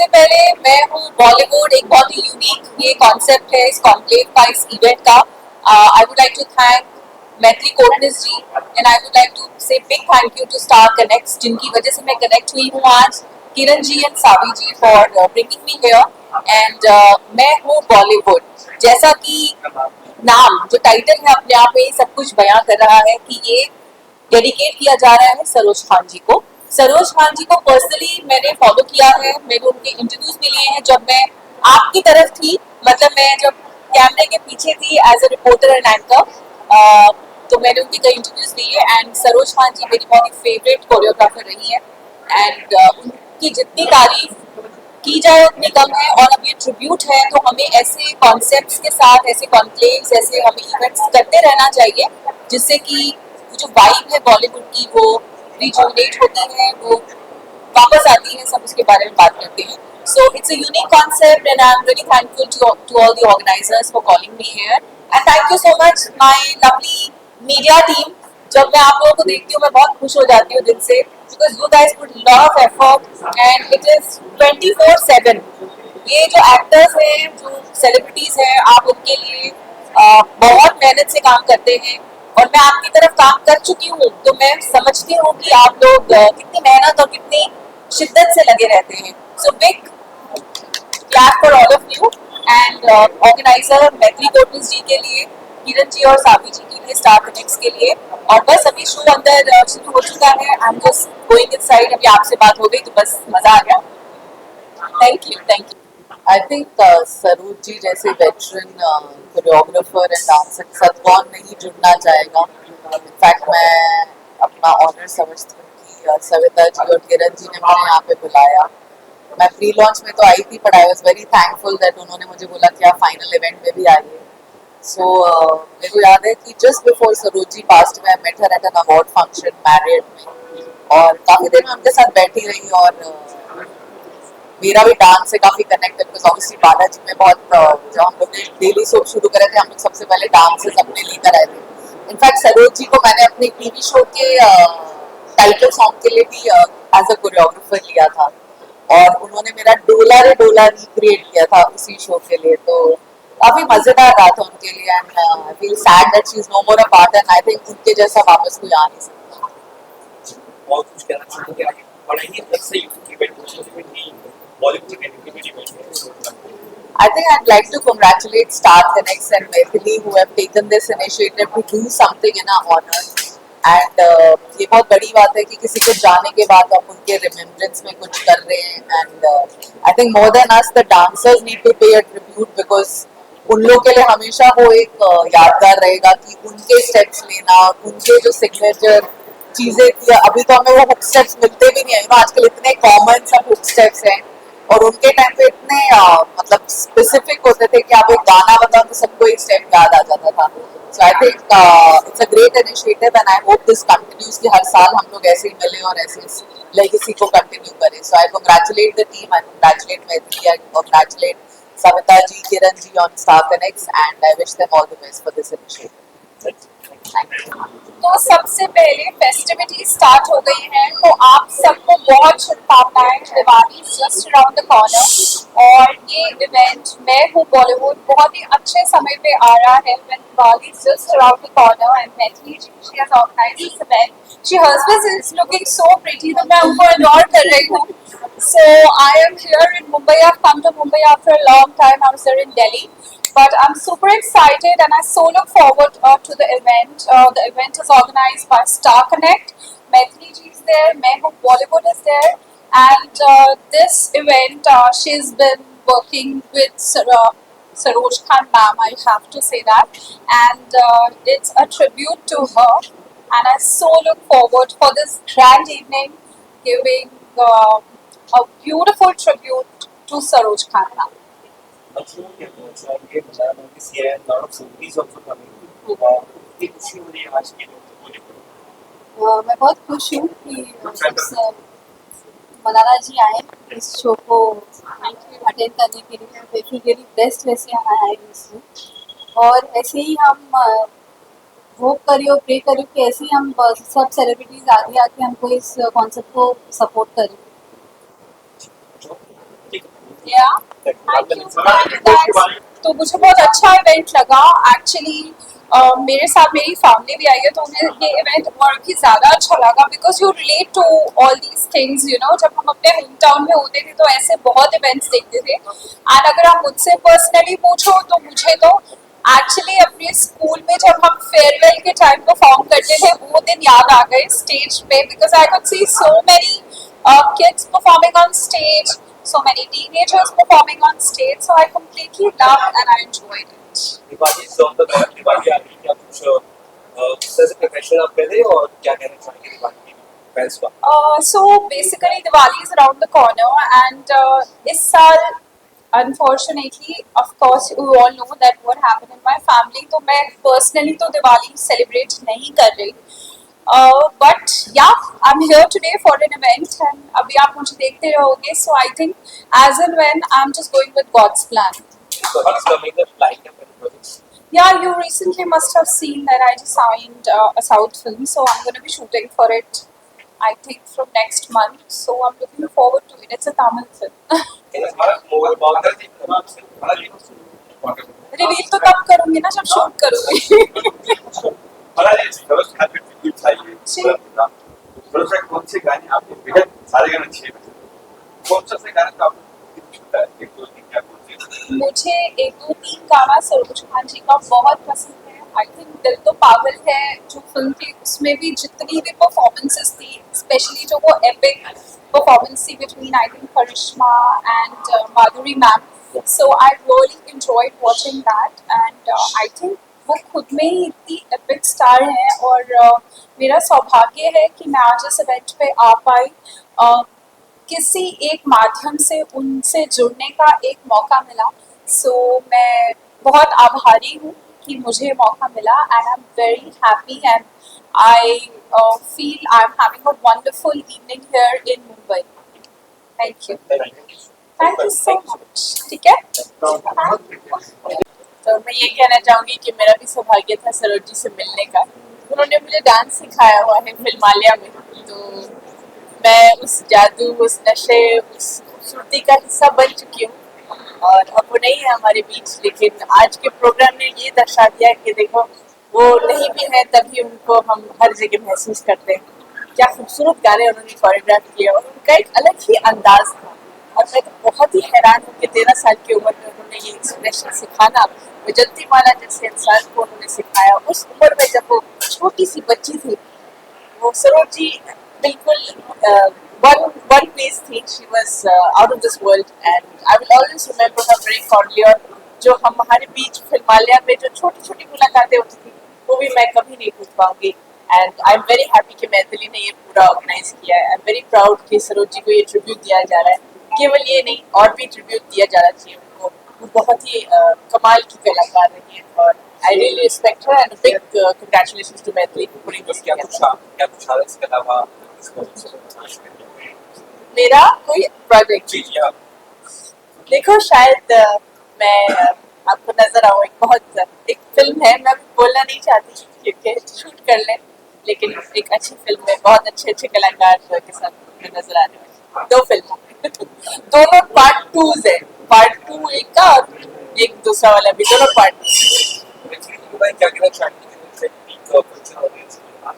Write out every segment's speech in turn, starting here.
सबसे पहले मैं हूँ बॉलीवुड, एक बहुत ही यूनिक ये कॉन्सेप्ट है इस कॉन्क्लेव का, इस इवेंट का। I would like to thank Maithili Kotnis ji and I would like to say big thank you to Star Connect, जिनकी वजह से मैं कनेक्ट हुई हूँ आज, Kiran ji and Savi ji for bringing me here. And मैं हूँ बॉलीवुड, जैसा कि नाम जो टाइटल है अपने आप में ही सब कुछ बयां कर रहा है कि ये डेडिकेट किया जा रहा है सरोज खान जी को। सरोज खान जी को पर्सनली मैंने फॉलो किया है, मैंने उनके इंटरव्यूज भी लिए हैं जब मैं आपकी तरफ थी, मतलब मैं जब कैमरे के पीछे थी as a reporter and anchor, तो मैंने उनके कई इंटरव्यूज लिए। एंड सरोज खान जी मेरी बहुत ही फेवरेट कोरियोग्राफर रही है एंड उनकी जितनी तारीफ की जाए उतनी कम है। और अब ये ट्रिब्यूट है तो हमें ऐसे कॉन्सेप्ट्स के साथ, ऐसे कॉन्क्लेव्स, ऐसे हमें इवेंट्स करते रहना चाहिए जिससे कि जो वाइब है बॉलीवुड की वो रिजुवनेट होती है, वो वापस आती है, सब उसके बारे में बात करते हैं। So it's a unique concept and I'm really thankful to all the organizers for calling me here. And thank you so much my lovely media team. जब मैं आप लोगों को देखती हूँ मैं बहुत खुश हो जाती हूँ दिल से, because you guys put lot of effort and it is 24/7. ये जो एक्टर्स हैं, जो सेलिब्रिटीज हैं, आप उनके लिए बहुत मेहनत से काम करते हैं और मैं आपकी तरफ काम कर चुकी हूँ तो मैं समझती हूँ कि आप लोग कितनी मेहनत और कितनी शिद्दत से लगे रहते हैं। So big clap for all of you and organiser Maithili Kotnis ji के लिए, किरण जी और सावी जी के लिए, स्टार कनेक्ट्स के लिए। और बस अभी शो अंदर शुरू हो चुका है, I am just going inside. अभी आपसे बात हो गई तो बस मजा आ गया। Thank you, thank you. I think Saroj ji जैसे वेटरन कोरियोग्राफर एंड डांसर के साथ कौन नहीं जुड़ना चाहेगा। इनफैक्ट मैं अपना ऑनर समझती हूँ कि सविता जी और किरण जी ने मुझे यहाँ पे बुलाया। मैं प्री लॉन्च में तो आई थी but I was very thankful that उन्होंने मुझे बोला कि आप फाइनल इवेंट में भी आइए। सो मेरे को याद है कि just before Saroj ji past में I met her at an award function Marriott में, और काफ़ी देर में उनके साथ बैठी रही। और मेरा भी डांस से काफी कनेक्ट है बिकॉज ऑब्वियसली बालाजी में बहुत जब हम लोग ने डेली शो शुरू करे थे हम लोग सबसे पहले डांसेस अपने लेकर आए थे। इनफैक्ट सरोज जी को मैंने अपने टीवी शो के टाइटल सॉन्ग के लिए भी एज अ कोरियोग्राफर लिया था और उन्होंने मेरा डोला रे डोला रिक्रिएट किया था उसी शो के लिए। तो काफी मजेदार रहा था उनके लिए and I feel sad that she is no more a part and I think उनके जैसा वापस कोई आ नहीं सकता। बहुत कुछ कहना चाहूँगा कि बड़ा ही अलग से इवेंट बॉलीवुड के I think I'd like to congratulate Star Connects and Maithili who have taken this initiative to do something in our honor. And ये बहुत बड़ी बात है कि किसी को जाने के बाद आप उनके remembrance में कुछ कर रहे हैं। And I think more than us, the dancers need to pay a tribute because उन लोग के लिए हमेशा वो एक यादगार रहेगा कि उनके steps लेना, उनके जो signature चीजें थी। अभी तो हमें वो hook steps मिलते भी नहीं है, आजकल इतने common सब hook steps हैं और उनके टाइम पे इतने मतलब स्पेसिफिक होते थे कि आप एक गाना बताओ तो सबको एक स्टेप याद आ जाता था। So I think it's a great initiative and I hope this continues कि हर साल हम लोग ऐसे ही मिले और ऐसे लेगेसी को कंटिन्यू करें। So I congratulate the team, I congratulate Maithili, I congratulate Savita ji, Kiran ji on Star Connects and I wish them all the best for this initiative. तो सबसे पहले फेस्टिविटी स्टार्ट हो गई है तो आप सबको बहुत शुभकामनाएं। Diwali just around the corner और ये इवेंट मैं हूँ बॉलीवुड बहुत ही अच्छे समय पे आ रहा है। When Diwali just around the corner and Maithili ji she has organised this event, she herself is looking so pretty, तो मैं उनको एडोर कर रही हूँ। So I am here in Mumbai. I've come to Mumbai after a long time. I was there in Delhi. But I'm super excited and I so look forward to the event. The event is organized by Star Connect. Maithili ji is there, Mehboob Bollywood is there. And this event, she's been working with Saroj Khan ma'am, I have to say that. And it's a tribute to her. And I so look forward for this grand evening giving a beautiful tribute to Saroj Khan ma'am. ये बताया notice किया है lot of series also coming ये खुशी हो रही है आज के मैं बहुत खुश हूँ कि मलाला जी आए इस शो को अटेंड करने के लिए। वे फील रियली ब्लेस्ड वैसे आए इसमें और ऐसे ही हम होप करिए और प्रे करिए कि ऐसे ही हम सब सेलिब्रिटीज आगे आके हमको इस कॉन्सेप्ट को सपोर्ट करें। ठीक है। Yeah. Thank you. Thanks. तो मुझे बहुत अच्छा इवेंट लगा एक्चुअली। मेरे साथ मेरी फैमिली भी आई है तो उन्हें ये इवेंट और भी ज़्यादा अच्छा लगा because you relate to all these things you know. जब हम अपने होम टाउन में होते थे तो ऐसे बहुत इवेंट्स देखते थे एंड अगर आप मुझसे पर्सनली पूछो तो मुझे तो एक्चुअली अपने स्कूल में जब हम फेयरवेल के टाइम परफॉर्म करते थे वो दिन याद आ गए स्टेज पे because I could see so many kids performing on stage, so many teenagers performing on stage. So I completely loved and I enjoyed it. Diwali से तो दिवाली आ रही है, क्या कुछ उससे से प्रिपरेशन आप कर रहे हो और क्या कहना चाहेंगे दिवाली की फैंस को? So basically Diwali is around the corner and इस साल unfortunately of course you all know that what happened in my family, तो मैं personally तो दिवाली celebrate नहीं कर रही। But yeah, I'm here today for an event and अभी आप मुझे देखते रहोगे, so I think as and when I'm just going with God's plan. So what's coming up like up in projects? Yeah, you recently must have seen that I just signed a South film, so I'm going to be shooting for it, I think from next month. So I'm looking forward to it. It's a Tamil film. Can you tell us more about that? Reveal तो तब करूंगी ना जब shoot करूंगी। First habit की चाहिए थोड़ा कौन से गाने आपको बेहद सारे गाने अच्छे लगे, कौन सा से गाने का आपको छूटा है, एक दो तीन क्या कौन से? मुझे एक दो तीन गाना सरोज खान जी का बहुत पसंद है। आई थिंक दिल तो पागल है जो फिल्म थी उसमें भी जितनी भी परफॉर्मेंसेस थी, स्पेशली जो वो एपिक परफॉर्मेंस थी between I think Karishma and Madhuri ma'am, so I really enjoyed watching that and I think वो खुद में ही इतनी एपिक स्टार हैं और मेरा सौभाग्य है कि मैं आज इस इवेंट पे आ पाई। किसी एक माध्यम से उनसे जुड़ने का एक मौका मिला, सो मैं बहुत आभारी हूँ कि मुझे मौका मिला and I am very happy and I feel I am having a wonderful evening here in Mumbai. Thank you so much. ठीक है, तो मैं ये कहना चाहूँगी कि मेरा भी सौभाग्य था सरोज जी से मिलने का। उन्होंने मुझे डांस सिखाया हुआ है फिल्मालिया में, तो मैं उस जादू, उस नशे, उस खूबसूरती का हिस्सा बन चुकी हूँ और अब वो नहीं है हमारे बीच। लेकिन आज के प्रोग्राम ने ये दर्शा दिया कि देखो वो नहीं भी है तभी उनको हम हर जगह महसूस करते हैं। क्या खूबसूरत गाने उन्होंने कोरियोग्राफ किया और उनका एक अलग ही अंदाज था और मैं तो बहुत ही हैरान हूँ कि 13 साल की उम्र में उन्होंने ये एक्सप्रेशन सिखाना, वैजंती माला जैसे इंसान को उन्होंने सिखाया। उस उम्र में जब वो छोटी सी बच्ची थी, वो सरोज जी बिल्कुल one piece थी। She was out of this world and I will always remember her very fondly. और जो हम हमारे बीच फिल्मालिया में जो छोटी छोटी मुलाकातें होती थी वो भी मैं कभी नहीं भूल पाऊंगी and I am very happy कि मैथिली ने ये पूरा ऑर्गेनाइज किया है। आई एम वेरी प्राउड कि सरोज जी को ये ट्रिब्यूट दिया जा रहा है। केवल ये नहीं और भी ट्रिब्यूट दिया जाना चाहिए उनको। वो बहुत ही कमाल की कलाकार रही है और I really respect her and big congratulations to Maithili for putting this क्या कुछ है इसके अलावा मेरा कोई प्रोजेक्ट? जी जी आप देखो शायद मैं आपको नजर आऊँ, एक फिल्म है, मैं बोलना नहीं चाहती क्योंकि शूट कर लें, लेकिन एक अच्छी फिल्म है, बहुत अच्छे कलाकार के साथ नजर आ रहे हैं। 2 फिल्म दोनों पार्ट 2 है, पार्ट 2 एक का और एक दूसरा वाला भी, दोनों पार्ट। क्या कहना चाहेंगे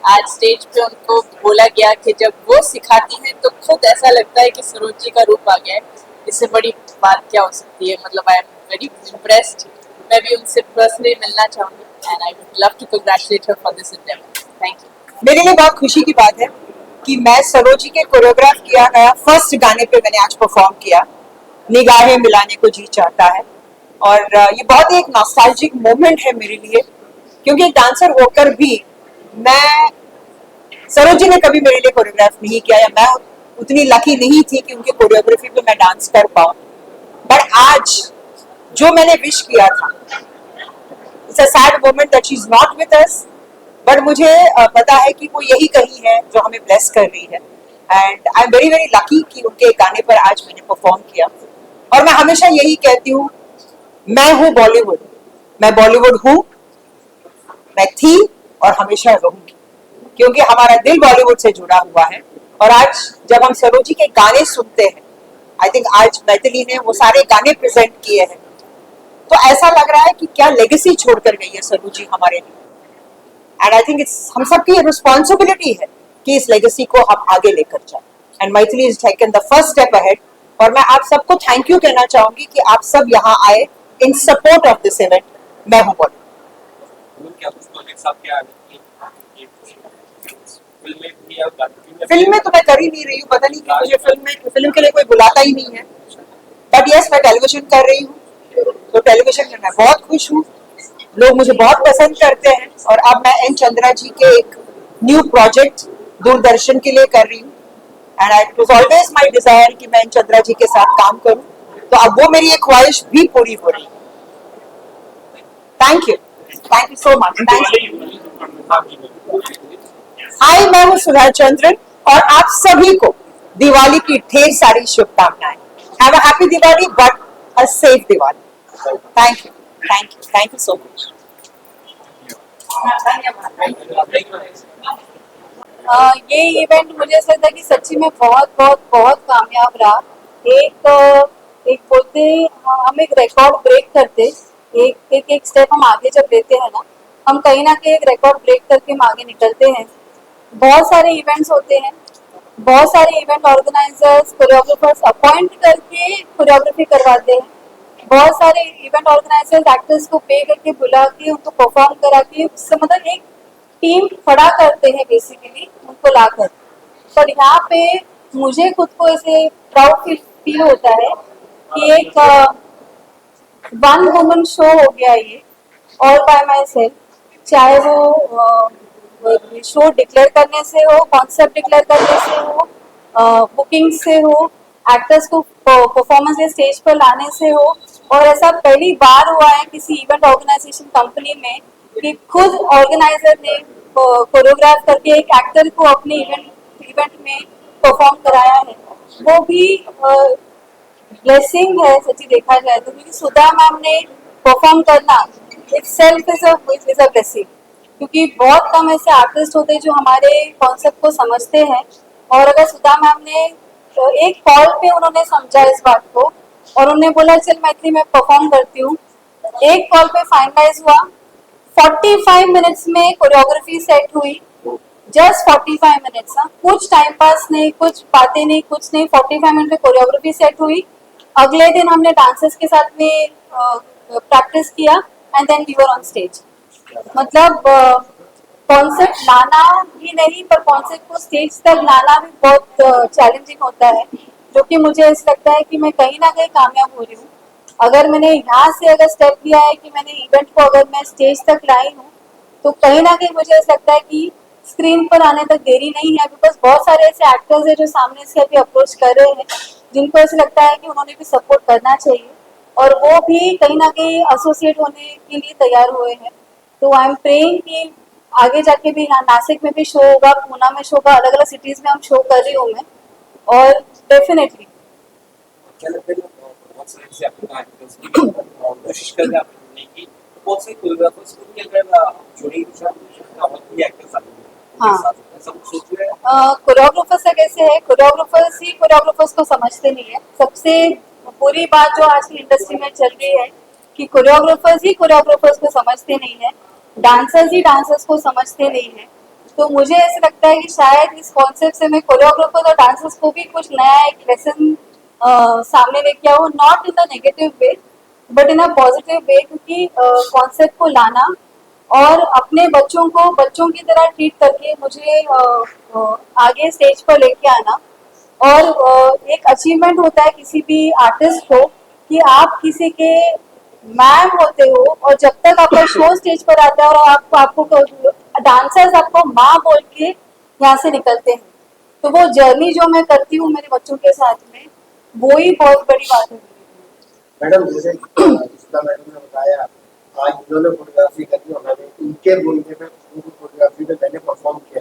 आज स्टेज पे उनको बोला गया कि जब वो सिखाती हैं तो खुद ऐसा लगता है कि सरोज जी का रूप आ गया है। इससे बड़ी बात क्या हो सकती है? मतलब आई एम वेरी इम्प्रेस्ड। मैं भी उनसे पर्सनली मिलना चाहूँगी and I would love to congratulate her for this endeavour. Thank you. मेरे लिए बहुत खुशी की बात है कि मैं सरोज जी के कोरियोग्राफ किया गया फर्स्ट गाने पे मैंने आज परफॉर्म किया, निगाहें मिलाने को जी चाहता है। और ये बहुत ही एक नॉस्टैल्जिक मोमेंट है मेरे लिए, क्योंकि एक डांसर होकर भी मैं सरोज जी ने कभी मेरे लिए कोरियोग्राफ नहीं किया या मैं उतनी लकी नहीं थी कि उनके कोरियोग्राफी पे मैं डांस कर पाऊँ। बट आज जो मैंने विश किया था, it's a sad moment that she is not with us, but मुझे पता है कि वो यही कहीं है जो हमें ब्लेस कर रही है and I am very very lucky कि उनके गाने पर आज मैंने परफॉर्म किया। और मैं हमेशा यही कहती हूँ, मैं हूँ बॉलीवुड, मैं बॉलीवुड हूँ, मैं थी और हमेशा रहूंगी, क्योंकि हमारा दिल बॉलीवुड से जुड़ा हुआ है। और आज जब हम सरोज जी के गाने सुनते हैं आई थिंक आज मैथिली ने वो सारे गाने प्रेजेंट किए हैं, तो ऐसा लग रहा है कि क्या लेगेसी छोड़कर गई है सरू जी हमारे लिए। एंड आई थिंक इट्स हम सबकी रिस्पॉन्सिबिलिटी है कि इस लेगेसी को हम आगे लेकर जाएं, and Maithili is taken the first step ahead. और मैं आप सबको थैंक यू कहना चाहूंगी कि आप सब यहाँ आए इन सपोर्ट ऑफ दिस इवेंट। मैं हूँ बॉलीवुड। क्या कुछ प्रोजेक्ट्स आपके आगे फिल्में भी आप फिल्म में तो मैं कर ही नहीं रही हूँ, पता नहीं क्यों मुझे फिल्म के लिए कोई बुलाता ही नहीं है। बट यस, मैं टेलीविजन कर रही हूँ, तो टेलीविजन में मैं बहुत खुश हूँ, लोग मुझे बहुत पसंद करते हैं। और अब मैं एन चंद्रा जी के एक न्यू प्रोजेक्ट दूरदर्शन के लिए कर रही हूँ, and it was always my desire कि मैं एन चंद्रा जी के साथ काम करूँ, तो अब वो मेरी एक ख्वाहिश भी पूरी हो रही है। Thank you so much, thank you. Hi, मैं हूँ सुधा चंद्रन और आप सभी को दिवाली की ढेर सारी शुभकामनाएं। Have a happy Diwali but a safe Diwali. Thank you so much. ये इवेंट मुझे ऐसा लगता है कि सच्ची में बहुत बहुत बहुत कामयाब रहा। एक बोलते हम एक रिकॉर्ड ब्रेक करते, एक स्टेप हम आगे जब लेते हैं ना, हम कहीं ना कहीं एक रिकॉर्ड ब्रेक करके हम आगे निकलते हैं। बहुत सारे इवेंट्स होते हैं, बहुत सारे इवेंट ऑर्गेनाइजर्स कोरियोग्राफर्स अपॉइंट करके कोरियोग्राफी करवाते हैं। बहुत सारे इवेंट ऑर्गेनाइजर्स एक्टर्स को पे करके बुला के उनको परफॉर्म करा के उससे मतलब एक टीम खड़ा करते हैं बेसिकली उनको लाकर। पर यहाँ पे मुझे खुद को ऐसे प्राउड फील होता है कि एक वन वुमन शो हो गया ये, ऑल बाय माई सेल्फ। चाहे वो शो डिक्लेयर करने से हो, कॉन्सेप्ट डिक्लेयर करने से हो, बुकिंग से हो, एक्टर्स को परफॉर्मेंस या स्टेज पर लाने से हो। और ऐसा पहली बार हुआ है किसी इवेंट ऑर्गेनाइजेशन कंपनी में कि खुद ऑर्गेनाइजर ने कोरियोग्राफ करके एक एक्टर को अपने इवेंट में परफॉर्म कराया है। वो भी ब्लेसिंग है सच्ची देखा जाए तो, क्योंकि सुधा मैम ने परफॉर्म करना इटसेल्फ इज अ ब्लेसिंग। क्योंकि बहुत कम ऐसे आर्टिस्ट होते हैं जो हमारे कॉन्सेप्ट को समझते हैं, और अगर सुधा मैम ने तो एक कॉल पे उन्होंने समझा इस बात को और उन्होंने बोला चल मैथिली मैं परफॉर्म करती हूँ, एक कॉल पे फाइनलाइज हुआ। 45 मिनट्स में कोरियोग्राफी सेट हुई, जस्ट 45 मिनट्स। कुछ टाइम पास नहीं, कुछ बातें नहीं, कुछ नहीं, 45 मिनट में कोरियोग्राफी सेट हुई। अगले दिन हमने डांसर्स के साथ में प्रैक्टिस किया and then we were on stage. मतलब कॉन्सेप्ट लाना ही नहीं पर कॉन्सेप्ट को स्टेज तक लाना भी बहुत चैलेंजिंग होता है, जो कि मुझे ऐसा लगता है कि मैं कहीं ना कहीं कामयाब हो रही हूँ। अगर मैंने यहाँ से अगर स्टेप लिया है कि मैंने इवेंट को अगर मैं स्टेज तक लाई हूँ, तो कहीं ना कहीं मुझे ऐसा लगता है कि स्क्रीन पर आने तक देरी नहीं है। बिकॉज बहुत सारे ऐसे एक्टर्स हैं जो सामने से अभी अप्रोच कर रहे हैं, जिनको ऐसा लगता है कि उन्होंने भी सपोर्ट करना चाहिए, और वो भी कहीं ना कहीं एसोसिएट होने के लिए तैयार हुए हैं। तो आई एम प्रेइंग कि आगे जाके भी यहाँ नासिक में भी शो होगा, पूना में शो होगा, अलग अलग सिटीज में हम शो कर रही हूँ मैं, और डेफिनेटली बहुत सारे ऐसे अपने एक्टर्स की कोशिश कर रहे हैं आपने की, तो बहुत से कोरियोग्राफर्स को भी अगर जोड़ी और भी एक्टर्स आते हैं हाँ। सब सोच रहे हैं कोरियोग्राफर्स का कैसे है, कोरियोग्राफर्स ही कोरियोग्राफर्स को समझते नहीं है। सबसे बुरी बात जो आज की इंडस्ट्री में चल रही है कि कोरियोग्राफर्स ही कोरियोग्राफर्स को समझते नहीं है, डांसर्स ही डांसर्स को समझते नहीं है। तो मुझे ऐसा लगता है कि शायद इस कॉन्सेप्ट से मैं कोरियोग्राफर्स और डांसर्स को भी कुछ नया एक लेसन सामने लेके आओ, not in the negative way but in a positive way. क्योंकि कॉन्सेप्ट को लाना और अपने बच्चों को बच्चों की तरह ट्रीट करके मुझे आगे स्टेज पर लेके आना, और एक अचीवमेंट होता है किसी भी आर्टिस्ट को कि आप किसी के मैम होते हो, और जब तक आपका शो स्टेज पर आता है और आपको डांसर्स आपको माँ बोल के यहाँ से निकलते हैं, तो वो जर्नी जो मैं करती हूँ मेरे बच्चों के साथ में, वो ही बहुत बड़ी बात है। मैडम जैसे सुधा मैडम ने बताया, आज इन्होंने फोटोग्राफी करी, उन्होंने उनके बोलने में उनको फोटोग्राफी में मैंने परफॉर्म किया,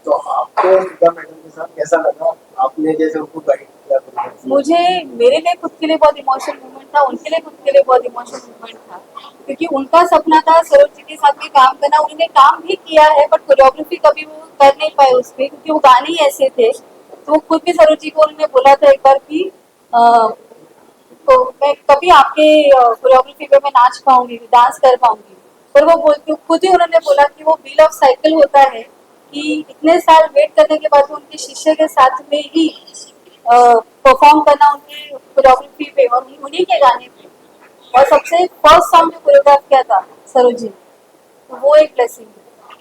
तो आपको सुधा मैडम के साथ कैसा लगा? आपने जैसे उनको गाइड किया, मुझे मेरे लिए खुद के लिए बहुत इमोशनल मूवमेंट था, उनके लिए खुद के लिए बहुत इमोशनल मूवमेंट था, क्योंकि उनका सपना था सरोज जी के साथ में काम करना। उन्होंने काम भी किया है बट कोरियोग्राफी कभी वो कर नहीं पाए उस पर, क्योंकि वो गाने ही ऐसे थे। तो वो खुद भी सरोज जी को उन्होंने बोला था एक बार कि तो मैं कभी आपके कोरियोग्राफी पे मैं नाच पाऊंगी, डांस कर पाऊंगी। पर वो बोलती, खुद ही उन्होंने बोला कि वो व्हील ऑफ साइकिल होता है कि इतने साल वेट करने के बाद उनके शिष्य के साथ में ही परफॉर्म करना उनके कोरियोग्राफी पे और उन्हीं के गाने पे, और सबसे फर्स्ट सॉन्ग जो कोरियोग्राफ किया था सरोज जी, तो वो एक ब्लेसिंग है।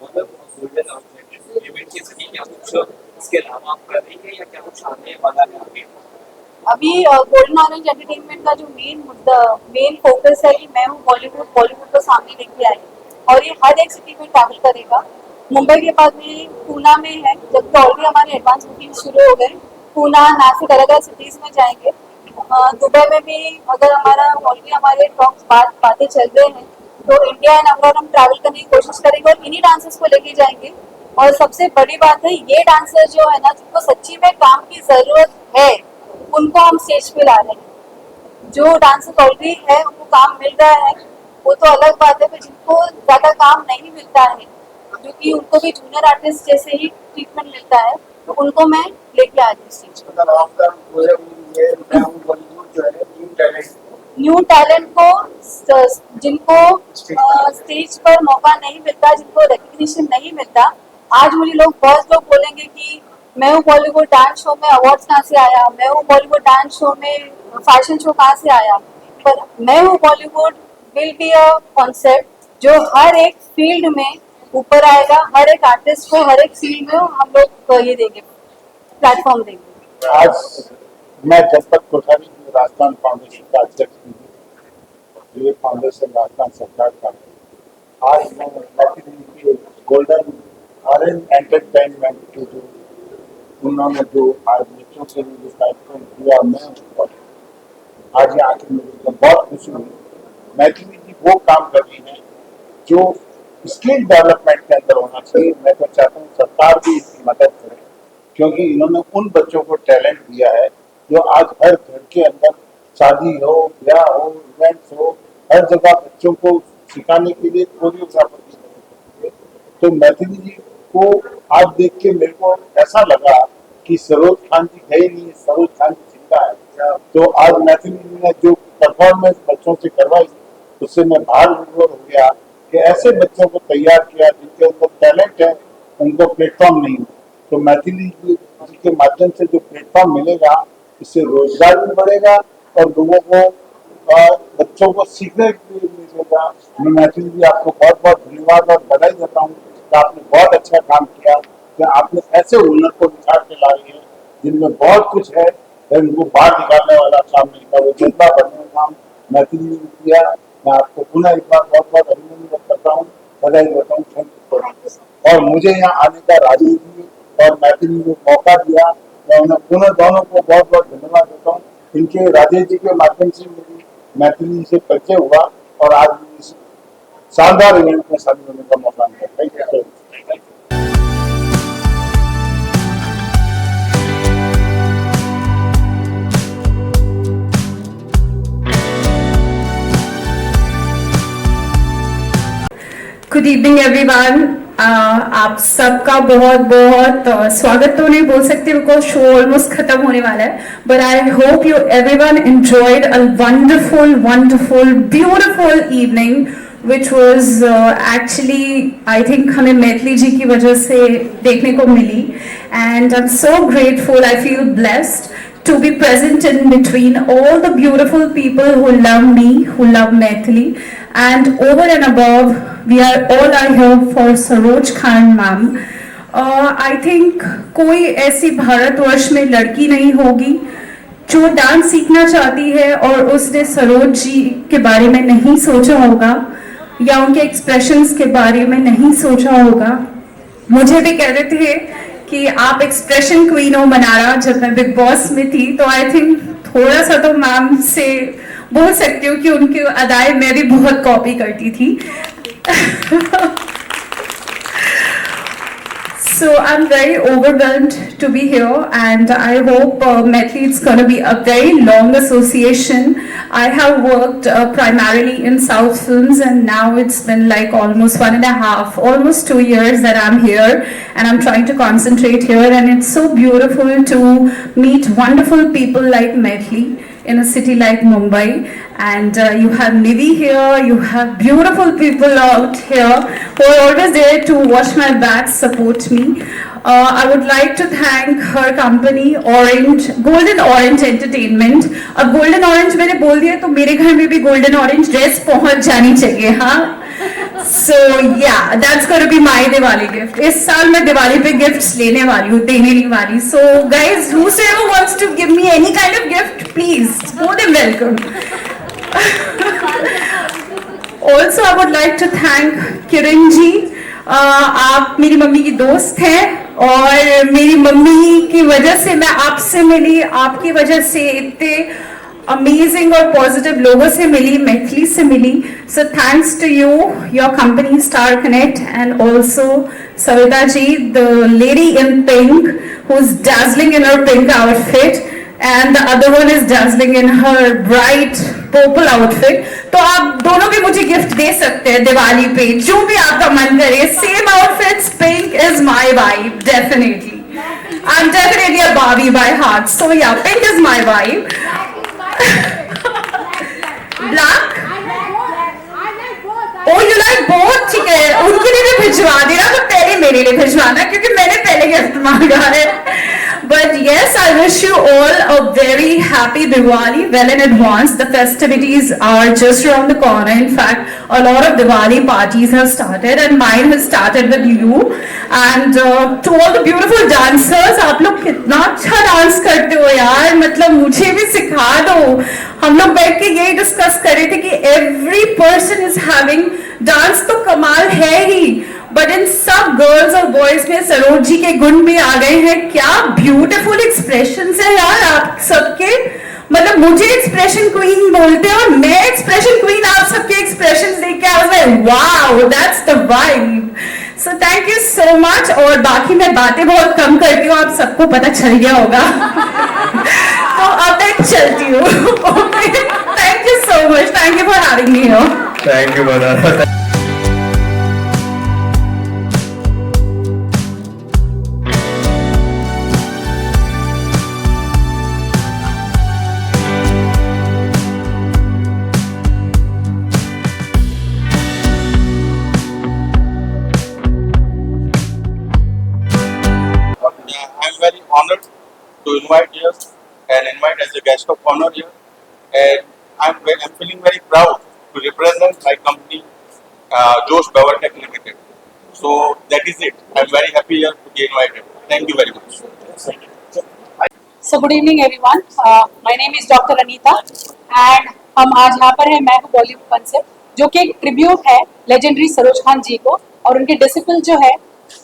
मतलब गोल्डन आउटलेट इवेंट की स्थिति क्या कुछ इसके अलावा आप कर रही है या क्या कुछ आने वाला है आगे? अभी गोल्डन ऑरेंज एंटरटेनमेंट का जो मेन फोकस है कि मैं हूँ बॉलीवुड को सामने लेके आई, और ये हर एक सिटी में ट्रैवल करेगा। मुंबई के बाद में पूना में है, जबकि ऑलरेडी हमारे एडवांस बुकिंग शुरू हो गए। पूना, नासिक, अलग अलग सिटीज में जाएंगे। दुबई में भी अगर ऑलरेडी हमारे टॉक्स बातें चल रहे हैं, तो इंडिया एंड अब्रॉड हम ट्रैवल करने की कोशिश करेंगे और इन्हीं डांसर्स को लेके जाएंगे। और सबसे बड़ी बात है, ये डांसर जो है ना, जिनको सच्ची में काम की जरूरत है, उनको हम स्टेज पे ला रहे हैं। जो डांसर्स ऑलरेडी है उनको काम मिल रहा है, वो तो अलग बात है, पर जिनको ज्यादा काम नहीं मिलता है, क्योंकि उनको भी जूनियर आर्टिस्ट जैसे ही ट्रीटमेंट मिलता है, तो उनको मैं लेके आ रही हूँ स्टेज पे। मतलब आपका प्रोजेक्ट ये मैं हूँ बॉलीवुड जो है न्यू टैलेंट न्यू टैलेंट को जिनको स्टेज पर मौका नहीं मिलता, जिनको रिकग्निशन नहीं मिलता, आज मुझे बहुत लोग बोलेंगे कि मैं हूँ बॉलीवुड डांस शो में अवार्ड्स कहाँ से आया, मैं हूँ बॉलीवुड डांस शो में फैशन शो कहाँ से आया। पर मैं हूँ Bollywood will be a concept जो हर एक फील्ड में ऊपर आएगा, हर एक आर्टिस्ट को हर एक फील्ड में हम लोग ये देंगे, प्लेटफॉर्म देंगे। आज मैं जनपद कोठारी राजस्थान फाउंडेशन का अध्यक्ष हूँ। ये फाउंडेशन राजस्थान सरकार का। आज मैं गोल्डन ऑरेंज एंटरटेनमेंट के जो उन्होंने जो आज बच्चों के लिए जो कार्यक्रम किया, मैं आज यहाँ आके मुझे बहुत खुशी हुई। मैथिली जी वो काम कर रही है जो स्किल डेवलपमेंट के अंदर होना चाहिए। मैं तो चाहता हूँ सरकार भी इसकी मदद करे, क्योंकि इन्होंने उन बच्चों को टैलेंट दिया है जो आज हर घर के अंदर शादी हो, ब्याह हो, इवेंट्स हो, हर जगह बच्चों को सिखाने के लिए कोरियोग्राफर की जरूरत है। तो मैथिली जी को आज देख के मेरे को ऐसा लगा कि सरोज खान जी गए नहीं, सरोज खान जी जिंदा है। तो आज मैथिली जी ने जो परफॉर्मेंस बच्चों से करवाई, उससे मैं बाहर विभोर हो गया कि ऐसे बच्चों को तैयार किया जिनके अंदर टैलेंट है, उनको प्लेटफॉर्म नहीं है। तो मैथिली जी के माध्यम से जो प्लेटफॉर्म मिलेगा, इससे रोजगार भी बढ़ेगा और लोगों को बच्चों को सीखने के लिए मिलेगा। मैं मैथिली जी आपको बहुत बहुत धन्यवाद और बधाई देता हूँ कि आपने बहुत अच्छा काम किया, कि आपने ऐसे हुनर को निखार के ला रही है जिनमें बहुत कुछ है, उनको बाहर निकालने वाला काम नहीं था, वो जनता बनने का काम मैथिली जी ने किया। मैं आपको पुनः एक बार बहुत बहुत अभिनंदन करता हूँ, बधाई देता हूँ। Thank you. और मुझे यहाँ आने का राजीव जी और मैथिली ने मौका दिया, मैं उन्हें पुनः दोनों को बहुत बहुत धन्यवाद देता हूँ। इनके राजेश जी के माध्यम से मेरी मैथिली से परिचय हुआ और आज इस शानदार इवेंट में शामिल होने का मौका मिला। Thank you. Good evening everyone. आप सबका बहुत बहुत स्वागत तो नहीं बोल सकते बिकॉज शो ऑलमोस्ट खत्म होने वाला है, but I hope you everyone enjoyed a wonderful wonderful beautiful evening which was actually I think हमें मैथिली जी की वजह से देखने को मिली, and I am so grateful, I feel blessed to be present in between all the beautiful people who love me, who love Maithili, and over and above, we are all here for Saroj Khan ma'am. I think कोई ऐसी भारतवर्ष में लड़की नहीं होगी जो dance सीखना चाहती है और उसने सरोज जी के बारे में नहीं सोचा होगा या उनके एक्सप्रेशंस के बारे में नहीं सोचा होगा। मुझे भी कह रहे थे कि आप एक्सप्रेशन क्वीन हो मनारा, जब मैं बिग बॉस में थी, तो आई थिंक थोड़ा सा तो मैम से बोल सकती हूँ कि उनकी अदाएं मैं भी बहुत कॉपी करती थी। So I'm very overwhelmed to be here, and I hope Maithili it's going to be a very long association. I have worked primarily in South films, and now it's been like almost 1.5, almost 2 years that I'm here, and I'm trying to concentrate here, and it's so beautiful to meet wonderful people like Maithili. in a city like Mumbai. And you have Nivi here, you have beautiful people out here who are always there to watch my back, support me. I would like to thank her company, Orange, Golden Orange Entertainment. अब Golden Orange मैंने बोल दिया तो मेरे घर में भी Golden Orange dress पहुंच जानी चाहिए, हाँ? So yeah, that's going to be my Diwali gift. इस साल मैं दिवाली पे gifts लेने वाली हूँ, देने नहीं वाली. So guys, whosoever wants to give me any kind of gift, please, more than welcome. Also, I would like to thank Kiran ji. आप मेरी मम्मी की दोस्त हैं और मेरी मम्मी की वजह से मैं आपसे मिली, आपकी वजह से इतने अमेजिंग और पॉजिटिव लोगों से मिली, मैथिली से मिली. So thanks to you, your company Star Connect, and also Savita ji, the lady in pink who is dazzling in her pink outfit and the other one is dazzling in her bright purple outfit. तो आप दोनों भी मुझे gift दे सकते हैं दिवाली पे, जो भी आपका मन करे. Same outfits, pink is my vibe, definitely. I'm definitely a Barbie by heart, so yeah, pink is my vibe. Black? Oh, you like both? ठीक है, उनके लिए भी भिजवा देना, तो पहले मेरे लिए भिजवाना क्योंकि मैंने पहले गिफ्ट मांगा है. But yes, I wish you all a very happy Diwali well in advance. The festivities are just around the corner. In fact, a lot of Diwali parties have started and mine has started with you. And to all the beautiful dancers, आप लोग कितना अच्छा dance करते हो यार, मतलब मुझे भी सिखा दो. हम लोग बैठ के यही डिस्कस कर रहे थे कि every person is having dance तो कमाल है ही, बट इन सब गर्ल्स और बॉयज में सरोज जी के गुण भी आ गए हैं. क्या ब्यूटीफुल एक्सप्रेशन है यार आप सबके, मतलब मुझे एक्सप्रेशन क्वीन बोलते हैं और मैं एक्सप्रेशन क्वीन, आप सबके एक्सप्रेशन देख के I was like wow, that's the vibe. So thank you so much. और बाकी मैं बातें बहुत कम करती हूँ, आप सबको पता चल गया होगा. तो अब मैं चलती हूँ. Thank you so much, thank you for having me here. Thank you मना. I'm very honored to invite here and invite as a guest of honor here, and I'm feeling very proud to represent my company, Josh Powertech Limited. So that is it. I'm very happy here to be invited. Thank you very much. So good evening everyone. My name is Dr. Anita and हम आज यहाँ पर हैं मैं हूँ Bollywood concept, जो कि एक ट्रिब्यूट है लेजेंडरी सरोज खान जी को, और उनके डिसिपल जो है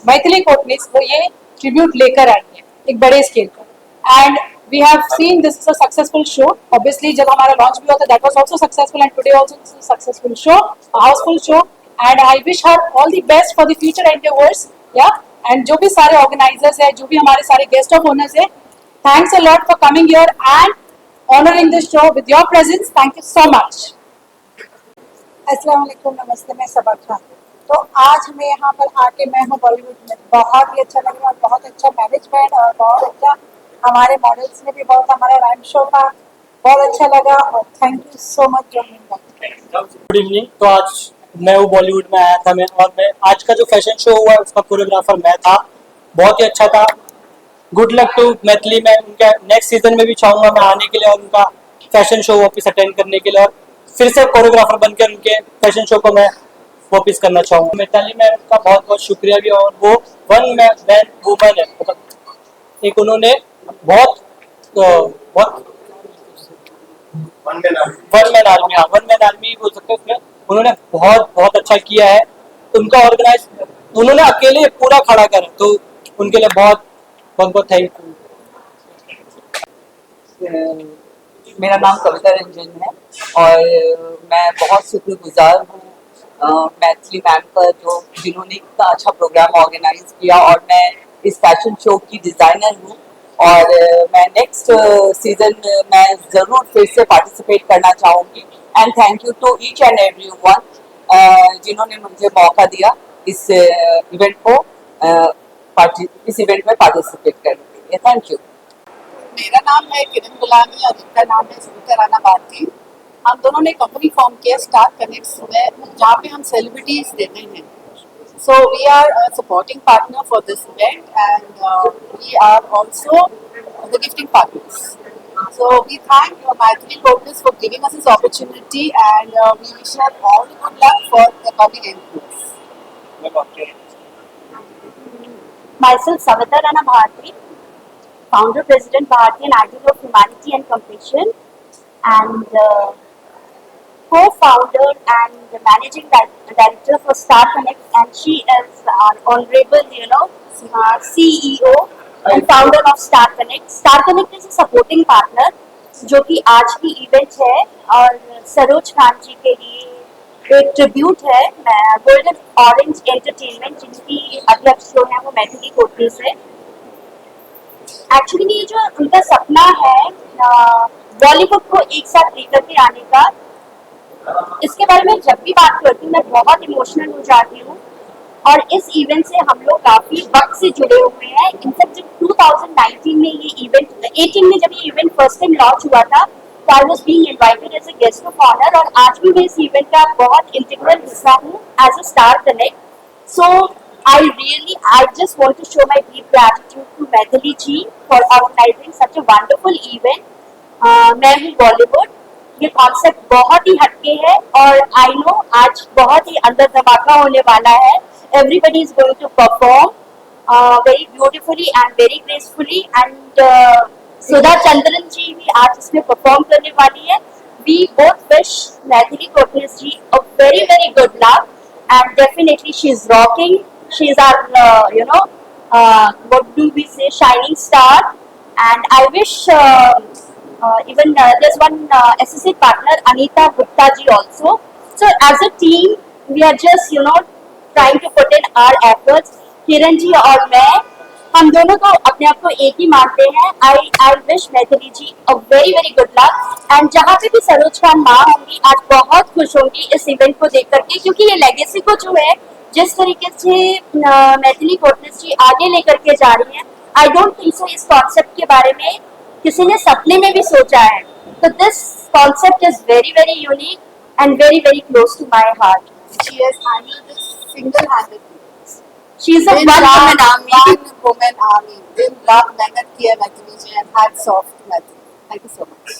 मैथिली कोटनिस, वो ये ट्रिब्यूट लेकर आई है एक बड़े स्केल पर. And we have seen this is a successful show. Obviously जब हमारा लॉन्च भी हुआ था that was also successful, and today also this is a successful show, a housefull show, and I wish her all the best for the future endeavours. Yeah and जो भी सारे organisers है, जो भी हमारे सारे गेस्ट ऑफ ऑनर्स है, thanks a lot for coming here and honouring this show with your presence. Thank you so much. अस्सलाम वालेकुम, नमस्ते, मैं सबा खान. तो आज हमें यहाँ पर आके मैं हूँ बॉलीवुड में, बहुत ही अच्छा लग रहा है. बहुत अच्छा मैनेजमेंट और बहुत अच्छा हमारे मॉडल्स ने भी बहुत, हमारा रैम शो का बहुत अच्छा लगा, और thank you so much joining. Good evening. तो आज मैं वो बॉलीवुड में आया था, और मैं आज का जो फैशन शो हुआ उसका कोरियोग्राफर मैं था. बहुत ही अच्छा था. Good luck to Maithili. मैं उनका नेक्स्ट सीजन में भी चाहूँगा मैं आने के लिए और उनका फैशन शो वापस अटेंड करने के लिए, और फिर से कोरियोग्राफर बनकर उनके फैशन शो को मैं वापस करना चाहूँगा. मैथिली मैम का बहुत बहुत शुक्रिया भी, और वो वन मैन वुमन है, मतलब एक उन्होंने बहुत वन मैन आर्मी बोल सकते हैं उसमें, उन्होंने बहुत अच्छा किया है. उनका ऑर्गेनाइज उन्होंने अकेले पूरा खड़ा करा, तो उनके लिए बहुत थैंक यू. मेरा नाम कविता रंजन है और मैं बहुत शुक्रगुजार हूँ मैथिली मैम का, जिन्होंने इतना अच्छा प्रोग्राम ऑर्गेनाइज किया, और मैं इस फैशन शो की डिज़ाइनर हूँ, और मैं नेक्स्ट सीजन मैं ज़रूर फिर से पार्टिसिपेट करना चाहूँगी. And thank you to each and everyone जिन्होंने मुझे मौका दिया इस इवेंट में पार्टिसिपेट करने के लिए. Thank you. मेरा नाम है किरण गुलामी और इनका नाम है सुनीता राणा भारती। हम दोनों ने कंपनी फॉर्म किया स्टार कनेक्ट्स में, जहाँ पे हम सेलिब्रिटीज देते हैं। So we are a supporting partner for this event, and we are also the gifting partners. So we thank Maithili Courtness for giving us this opportunity, and we wish her all the good luck for the coming MPs. Myself, Savita Rana Bharti, founder, president, Bharti and Ideal of Humanity and Compassion, and co-founder and the managing director for Star Connect, and she is our honorable, CEO and founder of Star Connect. Star Connect is a supporting partner, जो कि आज की event है और सरोज खान जी के लिए एक tribute है गोल्डन ऑरेंज एंटरटेनमेंट, जिनकी अध्यक्ष जो है वो मैथिली कोटनी से। एक्चुअली ये जो उनका सपना है बॉलीवुड को एक साथ लेकर के आने का, इसके बारे में जब भी बात करती हूँ मैं बहुत इमोशनल हो जाती हूँ। और इस इवेंट से हम लोग काफी वक्त से जुड़े हुए हैं। इनफैक्ट जब 2019 में ये इवेंट 18 में जब ये इवेंट फर्स्ट टाइम लॉन्च हुआ था, तो I was being invited as a guest of honour, और आज भी मैं इस इवेंट का बहुत इंटीग्रल हिस्सा हूँ as a star connect. So I just want to show my deep gratitude to Maithili ji for organizing such a wonderful event. मैं हूँ बॉलीवुड, ये कॉन्सेप्ट बहुत ही हटके है और आई नो आज बहुत ही अंदर धमाका होने वाला है। Everybody is going to perform very beautifully and very gracefully, and Sudha Chandran ji भी आज इसमें परफॉर्म करने वाली है। We both wish Maithili Kotnis ji a very very good luck, and definitely she is rocking, she is our what do we say, shining star, and I wish even there's one associate partner Anita Gupta ji also. So as a team we are just trying to put in our efforts. Kiran ji और मैं, हम दोनों तो अपने आप को एक ही मानते हैं। I wish Maithili ji a very very good luck, and जहाँ पे भी सरोज खान माँ होंगी आज बहुत खुश होंगी इस इवेंट को देख करके, क्योंकि ये लेगेसी को जो है जिस तरीके से मैथिली कोटनीस जी आगे लेकर के जा रही हैं, आई डोंट थिंक सो इस कॉन्सेप्ट के बारे में किसी ने सपने में भी सोचा है। तो this concept is very very unique and very very close to my heart. She has handled this single-handedly. She is a one woman army. दिन रात मेहनत की है मैथिली जी, and hats off to Maithili. Thank you so much.